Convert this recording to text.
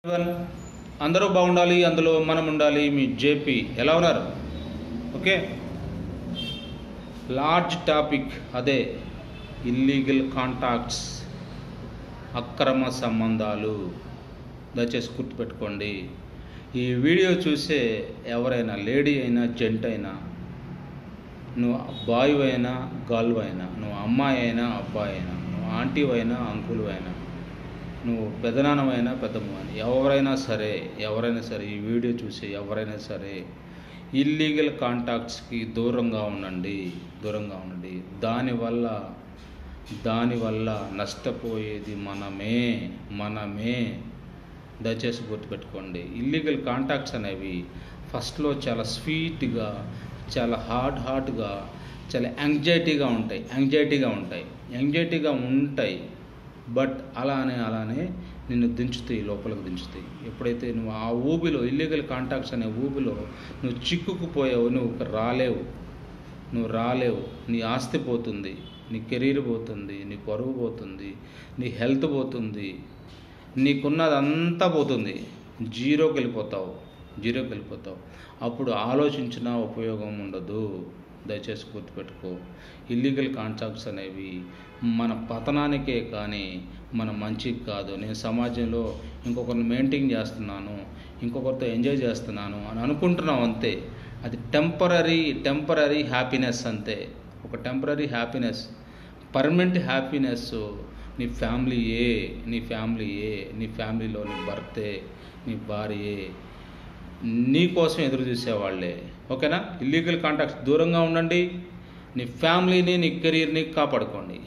One అందరూ బాగుండాలి, అందులో మనం ఉండాలి. మీ జేపీ ఎలా ఉన్నారు? ఓకే, లార్జ్ టాపిక్ అదే ఇల్లీగల్ కాంటాక్ట్స్, అక్రమ సంబంధాలు. దయచేసి గుర్తుపెట్టుకోండి. ఈ వీడియో చూసే ఎవరైనా లేడీ అయినా జెంట్ అయినా, నువ్వు బాయ్ అయినా గర్ల్ అయినా, నువ్వు అమ్మాయి అయినా అబ్బాయి అయినా, నువ్వు ఆంటీ అయినా అంకుల్ అయినా, నువ్వు పెదనాన్నమైనా పెద్దమ్మని, ఎవరైనా సరే ఈ వీడియో చూసి ఎవరైనా సరే ఇల్లీగల్ కాంటాక్ట్స్కి దూరంగా ఉండండి. దానివల్ల నష్టపోయేది మనమే. దయచేసి గుర్తుపెట్టుకోండి. ఇల్లీగల్ కాంటాక్ట్స్ అనేవి ఫస్ట్లో చాలా స్వీట్గా, చాలా హాట్గా, చాలా యాంగ్జైటీగా ఉంటాయి. బట్ అలానే నిన్ను లోపలికి దించుతాయి. ఎప్పుడైతే నువ్వు ఆ ఊబిలో, ఇల్లీగల్ కాంటాక్ట్స్ అనే ఊబిలో నువ్వు చిక్కుకుపోయావు, నువ్వు రాలేవు. నీ ఆస్తి పోతుంది, నీ కెరీర్ పోతుంది, నీ పరువు పోతుంది, నీ హెల్త్ పోతుంది, నీకున్నదంతా పోతుంది. జీరోకి వెళ్ళిపోతావు. అప్పుడు ఆలోచించినా ఉపయోగం ఉండదు. దయచేసి గుర్తుపెట్టుకో. ఇల్లీగల్ కాంటాక్ట్స్ అనేవి మన పతనానికే కానీ మన మంచికి కాదు. నేను సమాజంలో ఇంకొకరిని మెయింటైన్ చేస్తున్నాను, ఇంకొకరితో ఎంజాయ్ చేస్తున్నాను అని అనుకుంటున్నావు అంతే. అది టెంపరరీ హ్యాపీనెస్ అంతే. ఒక టెంపరరీ హ్యాపీనెస్. పర్మనెంట్ హ్యాపీనెస్ నీ ఫ్యామిలీయే. నీ ఫ్యామిలీలో నీ భర్తే, నీ భార్యే, నీ కోసం ఎదురు చూసేవాళ్ళే. ఓకేనా? ఇల్లీగల్ కాంటాక్ట్స్ దూరంగా ఉండండి. నీ ఫ్యామిలీని, నీ కెరీర్ని కాపాడుకోండి.